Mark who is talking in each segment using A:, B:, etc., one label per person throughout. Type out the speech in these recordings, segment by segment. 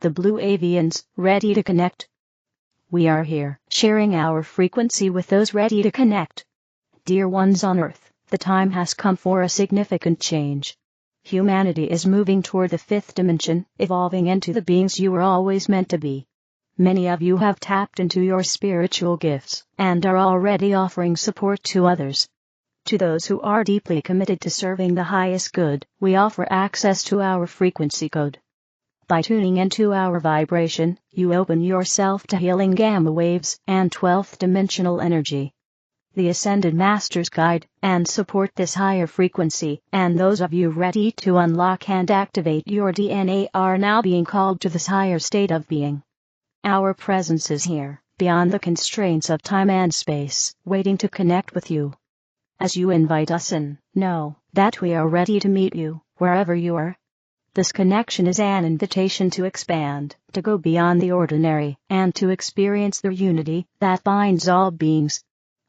A: the blue Avians, ready to connect. We are here, sharing our frequency with those ready to connect. Dear ones on Earth, the time has come for a significant change. Humanity is moving toward the fifth dimension, evolving into the beings you were always meant to be. Many of you have tapped into your spiritual gifts, and are already offering support to others. To those who are deeply committed to serving the highest good, we offer access to our frequency code. By tuning into our vibration, you open yourself to healing gamma waves and 12th dimensional energy. The Ascended Masters guide and support this higher frequency, and those of you ready to unlock and activate your DNA are now being called to this higher state of being. Our presence is here, beyond the constraints of time and space, waiting to connect with you. As you invite us in, know that we are ready to meet you, wherever you are. This connection is an invitation to expand, to go beyond the ordinary, and to experience the unity that binds all beings.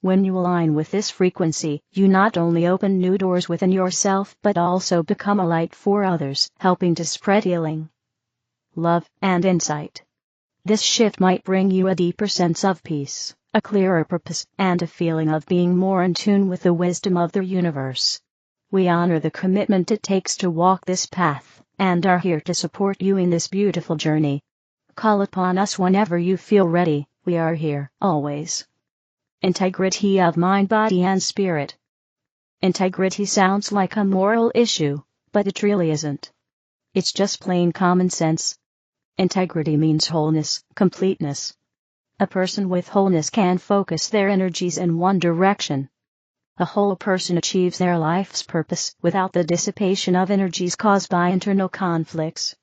A: When you align with this frequency, you not only open new doors within yourself but also become a light for others, helping to spread healing, love, and insight. This shift might bring you a deeper sense of peace, a clearer purpose, and a feeling of being more in tune with the wisdom of the universe. We honor the commitment it takes to walk this path, and are here to support you in this beautiful journey. Call upon us whenever you feel ready, we are here, always. Integrity of mind, body, and spirit. Integrity sounds like a moral issue, but it really isn't. It's just plain common sense. Integrity means wholeness, completeness. A person with wholeness can focus their energies in one direction. A whole person achieves their life's purpose without the dissipation of energies caused by internal conflicts.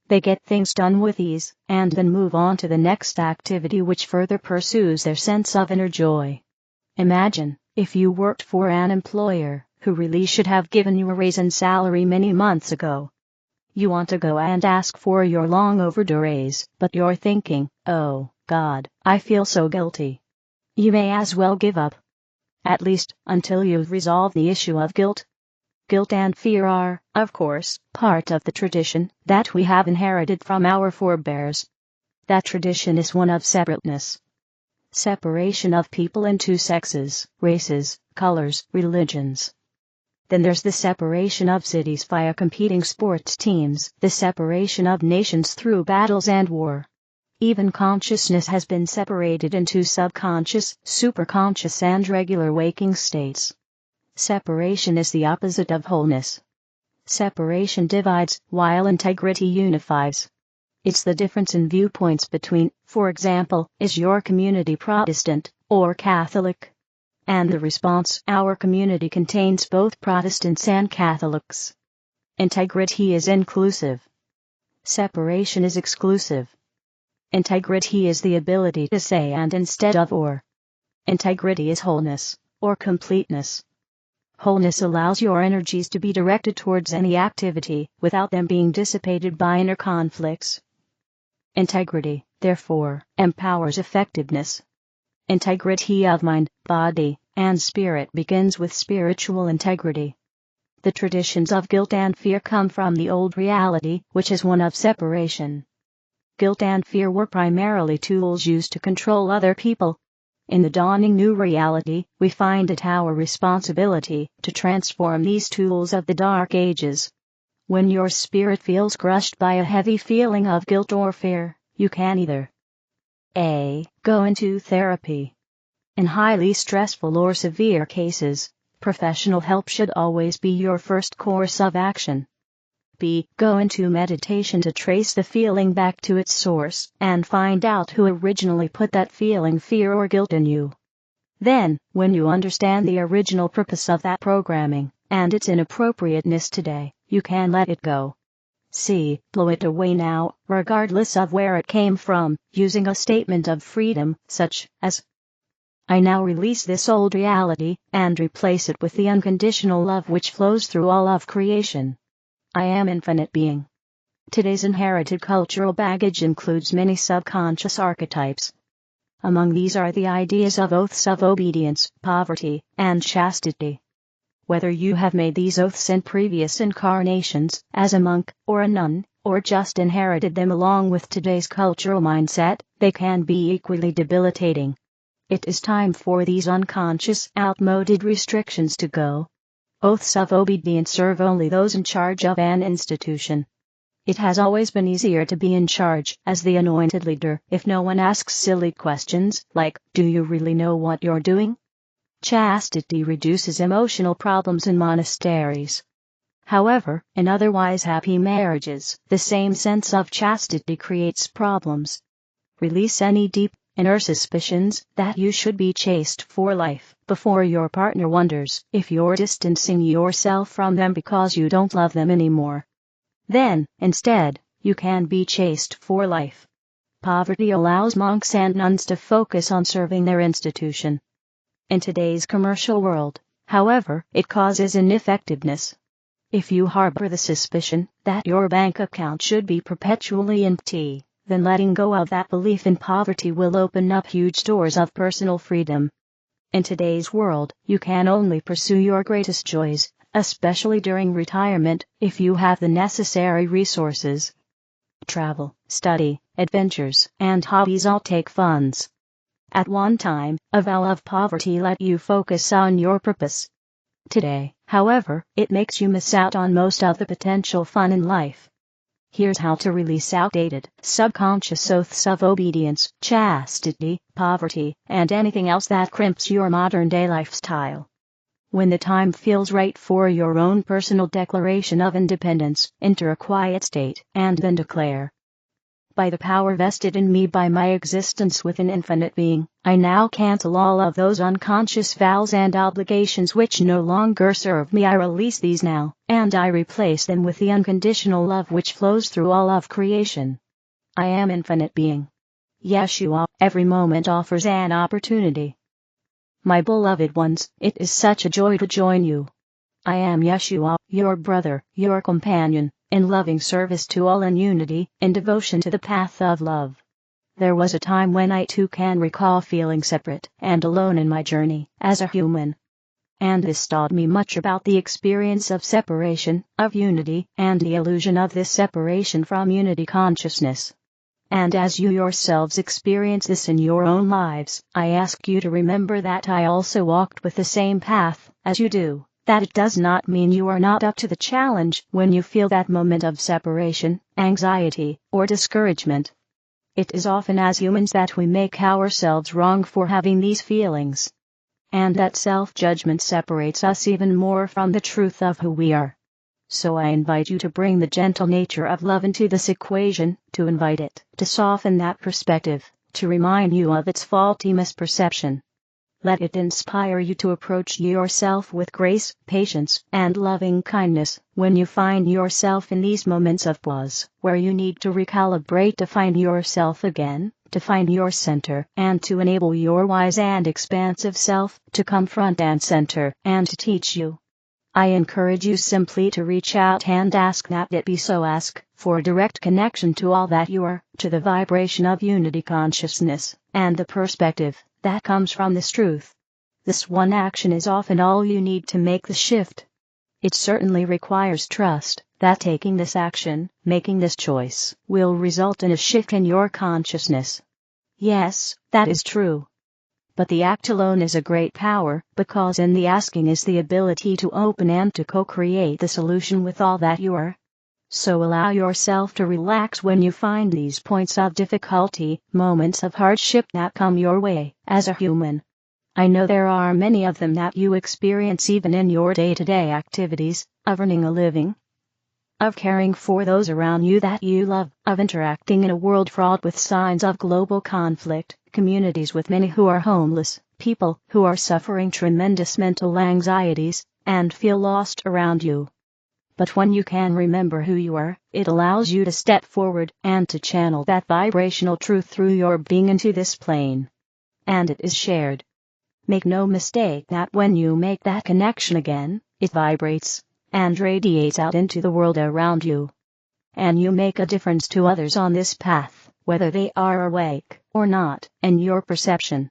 A: They get things done with ease, and then move on to the next activity which further pursues their sense of inner joy. Imagine, if you worked for an employer who really should have given you a raise in salary many months ago. You want to go and ask for your long overdue raise, but you're thinking, oh, God, I feel so guilty. You may as well give up. At least, until you've resolved the issue of guilt. Guilt and fear are, of course, part of the tradition that we have inherited from our forebears. That tradition is one of separateness. Separation of people into sexes, races, colors, religions. Then there's the separation of cities via competing sports teams, the separation of nations through battles and war. Even consciousness has been separated into subconscious, superconscious, and regular waking states. Separation is the opposite of wholeness. Separation divides, while integrity unifies. It's the difference in viewpoints between, for example, is your community Protestant or Catholic? And the response, our community contains both Protestants and Catholics. Integrity is inclusive. Separation is exclusive. Integrity is the ability to say and instead of or. Integrity is wholeness, or completeness. Wholeness allows your energies to be directed towards any activity, without them being dissipated by inner conflicts. Integrity, therefore, empowers effectiveness. Integrity of mind, body, and spirit begins with spiritual integrity. The traditions of guilt and fear come from the old reality, which is one of separation. Guilt and fear were primarily tools used to control other people. In the dawning new reality, we find it our responsibility to transform these tools of the dark ages. When your spirit feels crushed by a heavy feeling of guilt or fear, you can either A. Go into therapy. In highly stressful or severe cases, professional help should always be your first course of action. B. Go into meditation to trace the feeling back to its source and find out who originally put that feeling, fear or guilt in you. Then, when you understand the original purpose of that programming and its inappropriateness today, you can let it go. C. Blow it away now, regardless of where it came from, using a statement of freedom, such as, I now release this old reality, and replace it with the unconditional love which flows through all of creation. I am infinite being. Today's inherited cultural baggage includes many subconscious archetypes. Among these are the ideas of oaths of obedience, poverty, and chastity. Whether you have made these oaths in previous incarnations, as a monk or a nun, or just inherited them along with today's cultural mindset, they can be equally debilitating. It is time for these unconscious, outmoded restrictions to go. Oaths of obedience serve only those in charge of an institution. It has always been easier to be in charge as the anointed leader if no one asks silly questions like, "Do you really know what you're doing?" Chastity reduces emotional problems in monasteries. However, in otherwise happy marriages, the same sense of chastity creates problems. Release any deep, inner suspicions that you should be chaste for life before your partner wonders if you're distancing yourself from them because you don't love them anymore. Then, instead, you can be chaste for life. Poverty allows monks and nuns to focus on serving their institution. In today's commercial world, however, it causes ineffectiveness. If you harbor the suspicion that your bank account should be perpetually empty, then letting go of that belief in poverty will open up huge doors of personal freedom. In today's world, you can only pursue your greatest joys, especially during retirement, if you have the necessary resources. Travel, study, adventures, and hobbies all take funds. At one time, a vow of poverty let you focus on your purpose. Today, however, it makes you miss out on most of the potential fun in life. Here's how to release outdated, subconscious oaths of obedience, chastity, poverty, and anything else that crimps your modern-day lifestyle. When the time feels right for your own personal declaration of independence, enter a quiet state, and then declare, "By the power vested in me by my existence with an infinite being, I now cancel all of those unconscious vows and obligations which no longer serve me. I release these now, and I replace them with the unconditional love which flows through all of creation. I am infinite being. Yeshua, every moment offers an opportunity. My beloved ones, it is such a joy to join you. I am Yeshua, your brother, your companion, in loving service to all in unity, in devotion to the path of love. There was a time when I too can recall feeling separate and alone in my journey as a human. And this taught me much about the experience of separation, of unity, and the illusion of this separation from unity consciousness. And as you yourselves experience this in your own lives, I ask you to remember that I also walked with the same path as you do, that it does not mean you are not up to the challenge when you feel that moment of separation, anxiety, or discouragement. It is often as humans that we make ourselves wrong for having these feelings. And that self-judgment separates us even more from the truth of who we are. So I invite you to bring the gentle nature of love into this equation, to invite it to soften that perspective, to remind you of its faulty misperception. Let it inspire you to approach yourself with grace, patience, and loving kindness when you find yourself in these moments of pause, where you need to recalibrate to find yourself again, to find your center, and to enable your wise and expansive self to come front and center and to teach you. I encourage you simply to reach out and ask that it be so. Ask for direct connection to all that you are, to the vibration of unity consciousness, and the perspective that comes from this truth. This one action is often all you need to make the shift. It certainly requires trust that taking this action, making this choice, will result in a shift in your consciousness. Yes, that is true. But the act alone is a great power, because in the asking is the ability to open and to co-create the solution with all that you are. So allow yourself to relax when you find these points of difficulty, moments of hardship that come your way, as a human. I know there are many of them that you experience even in your day-to-day activities, of earning a living, of caring for those around you that you love, of interacting in a world fraught with signs of global conflict, communities with many who are homeless, people who are suffering tremendous mental anxieties, and feel lost around you. But when you can remember who you are, it allows you to step forward and to channel that vibrational truth through your being into this plane. And it is shared. Make no mistake that when you make that connection again, it vibrates and radiates out into the world around you. And you make a difference to others on this path, whether they are awake or not, in your perception.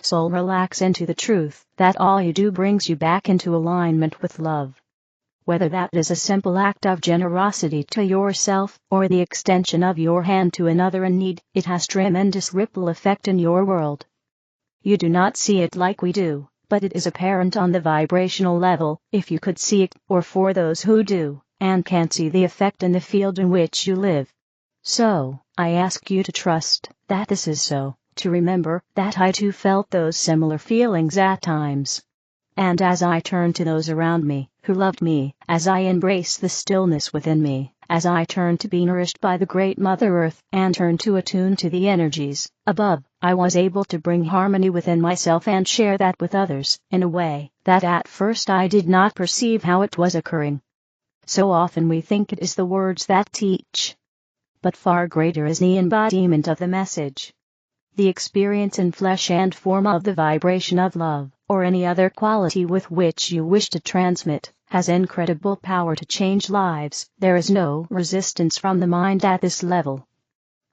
A: So relax into the truth that all you do brings you back into alignment with love. Whether that is a simple act of generosity to yourself or the extension of your hand to another in need, it has tremendous ripple effect in your world. You do not see it like we do, but it is apparent on the vibrational level, if you could see it, or for those who do, and can see the effect in the field in which you live. So, I ask you to trust that this is so, to remember that I too felt those similar feelings at times. And as I turn to those around me, who loved me, as I embrace the stillness within me, as I turn to be nourished by the great Mother Earth and turn to attune to the energies above, I was able to bring harmony within myself and share that with others, in a way that at first I did not perceive how it was occurring. So often we think it is the words that teach, but far greater is the embodiment of the message. The experience in flesh and form of the vibration of love, or any other quality with which you wish to transmit, has incredible power to change lives. There is no resistance from the mind at this level.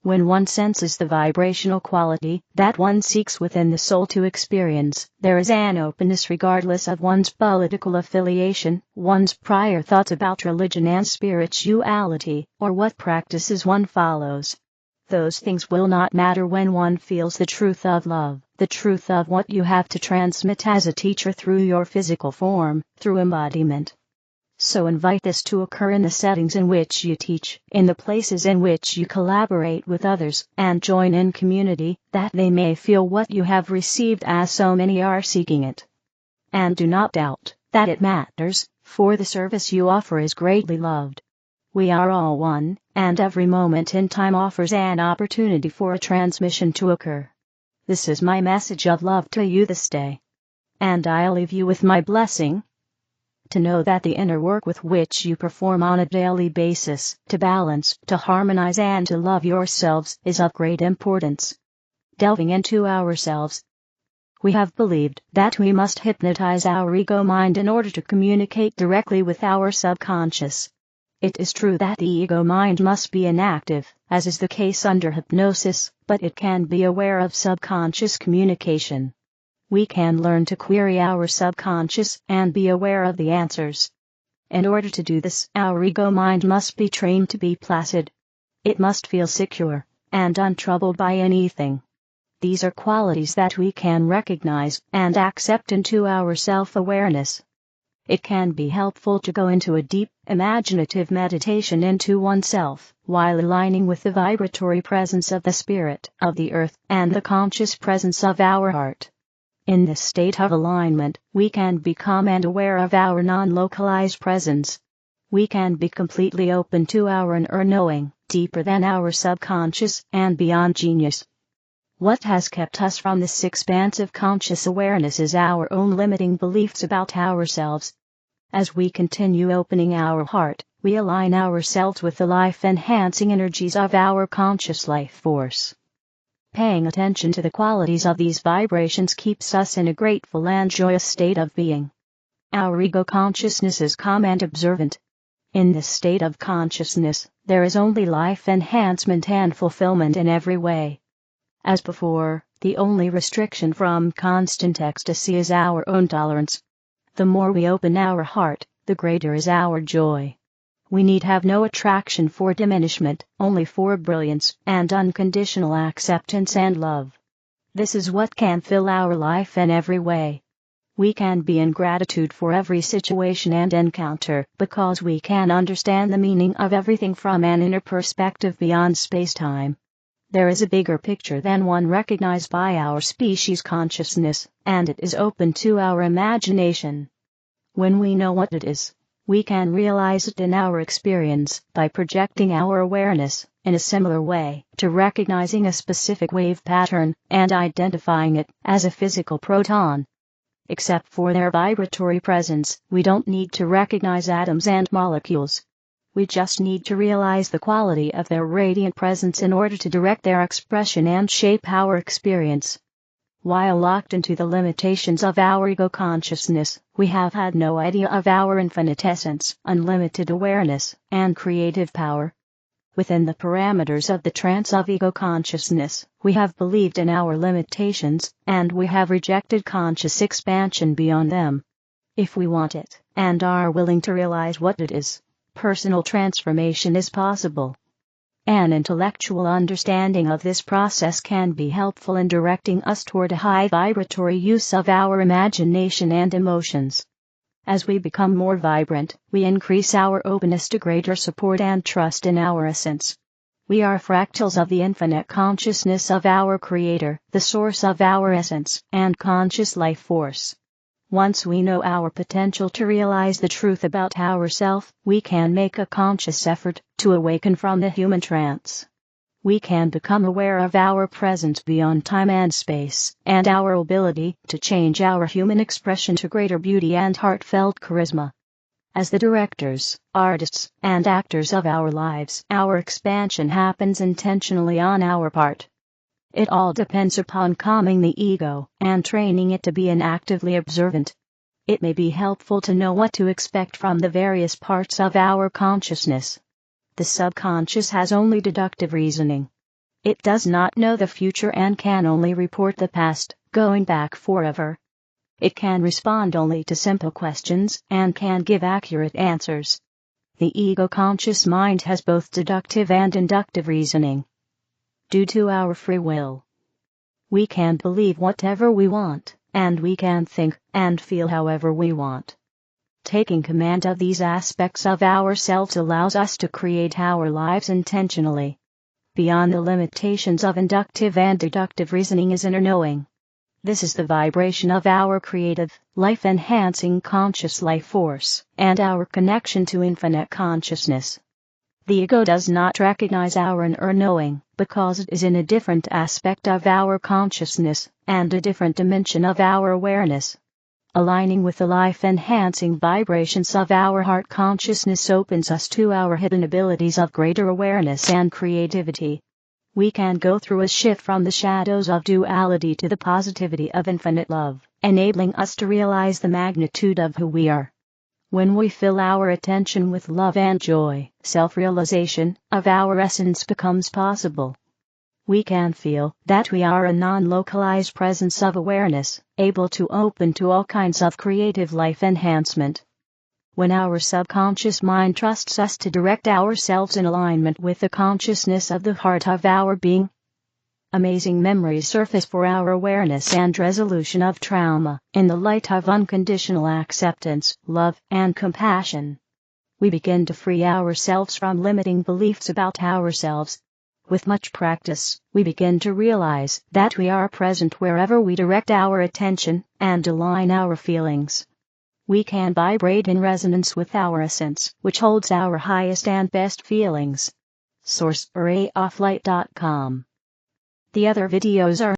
A: When one senses the vibrational quality that one seeks within the soul to experience, there is an openness regardless of one's political affiliation, one's prior thoughts about religion and spirituality, or what practices one follows. Those things will not matter when one feels the truth of love, the truth of what you have to transmit as a teacher through your physical form, through embodiment. So invite this to occur in the settings in which you teach, in the places in which you collaborate with others, and join in community, that they may feel what you have received as so many are seeking it. And do not doubt that it matters, for the service you offer is greatly loved. We are all one, and every moment in time offers an opportunity for a transmission to occur. This is my message of love to you this day. And I'll leave you with my blessing. To know that the inner work with which you perform on a daily basis, to balance, to harmonize and to love yourselves, is of great importance. Delving into ourselves. We have believed that we must hypnotize our ego mind in order to communicate directly with our subconscious. It is true that the ego mind must be inactive, as is the case under hypnosis, but it can be aware of subconscious communication. We can learn to query our subconscious and be aware of the answers. In order to do this, our ego mind must be trained to be placid. It must feel secure and untroubled by anything. These are qualities that we can recognize and accept into our self-awareness. It can be helpful to go into a deep, imaginative meditation into oneself, while aligning with the vibratory presence of the spirit of the earth and the conscious presence of our heart. In this state of alignment, we can become and aware of our non-localized presence. We can be completely open to our inner knowing, deeper than our subconscious and beyond genius. What has kept us from this expansive conscious awareness is our own limiting beliefs about ourselves. As we continue opening our heart, we align ourselves with the life-enhancing energies of our conscious life force. Paying attention to the qualities of these vibrations keeps us in a grateful and joyous state of being. Our ego consciousness is calm and observant. In this state of consciousness, there is only life enhancement and fulfillment in every way. As before, the only restriction from constant ecstasy is our own tolerance. The more we open our heart, the greater is our joy. We need have no attraction for diminishment, only for brilliance and unconditional acceptance and love. This is what can fill our life in every way. We can be in gratitude for every situation and encounter because we can understand the meaning of everything from an inner perspective beyond space-time. There is a bigger picture than one recognized by our species consciousness, and it is open to our imagination. When we know what it is, we can realize it in our experience by projecting our awareness, in a similar way, to recognizing a specific wave pattern and identifying it as a physical proton. Except for their vibratory presence, we don't need to recognize atoms and molecules. We just need to realize the quality of their radiant presence in order to direct their expression and shape our experience. While locked into the limitations of our ego consciousness, we have had no idea of our infinite essence, unlimited awareness, and creative power. Within the parameters of the trance of ego consciousness, we have believed in our limitations, and we have rejected conscious expansion beyond them. If we want it, and are willing to realize what it is, personal transformation is possible. An intellectual understanding of this process can be helpful in directing us toward a high vibratory use of our imagination and emotions. As we become more vibrant, we increase our openness to greater support and trust in our essence. We are fractals of the infinite consciousness of our Creator, the source of our essence and conscious life force. Once we know our potential to realize the truth about ourselves, we can make a conscious effort to awaken from the human trance. We can become aware of our presence beyond time and space, and our ability to change our human expression to greater beauty and heartfelt charisma. As the directors, artists, and actors of our lives, our expansion happens intentionally on our part. It all depends upon calming the ego and training it to be an actively observant. It may be helpful to know what to expect from the various parts of our consciousness. The subconscious has only deductive reasoning. It does not know the future and can only report the past, going back forever. It can respond only to simple questions and can give accurate answers. The ego-conscious mind has both deductive and inductive reasoning. Due to our free will, we can believe whatever we want, and we can think and feel however we want. Taking command of these aspects of ourselves allows us to create our lives intentionally. Beyond the limitations of inductive and deductive reasoning is inner knowing. This is the vibration of our creative, life-enhancing conscious life force, and our connection to infinite consciousness. The ego does not recognize our inner knowing, because it is in a different aspect of our consciousness, and a different dimension of our awareness. Aligning with the life-enhancing vibrations of our heart consciousness opens us to our hidden abilities of greater awareness and creativity. We can go through a shift from the shadows of duality to the positivity of infinite love, enabling us to realize the magnitude of who we are. When we fill our attention with love and joy, self-realization of our essence becomes possible. We can feel that we are a non-localized presence of awareness, able to open to all kinds of creative life enhancement. When our subconscious mind trusts us to direct ourselves in alignment with the consciousness of the heart of our being, amazing memories surface for our awareness and resolution of trauma, in the light of unconditional acceptance, love, and compassion. We begin to free ourselves from limiting beliefs about ourselves. With much practice, we begin to realize that we are present wherever we direct our attention and align our feelings. We can vibrate in resonance with our essence, which holds our highest and best feelings. Source: arrayofflight.com. The other videos are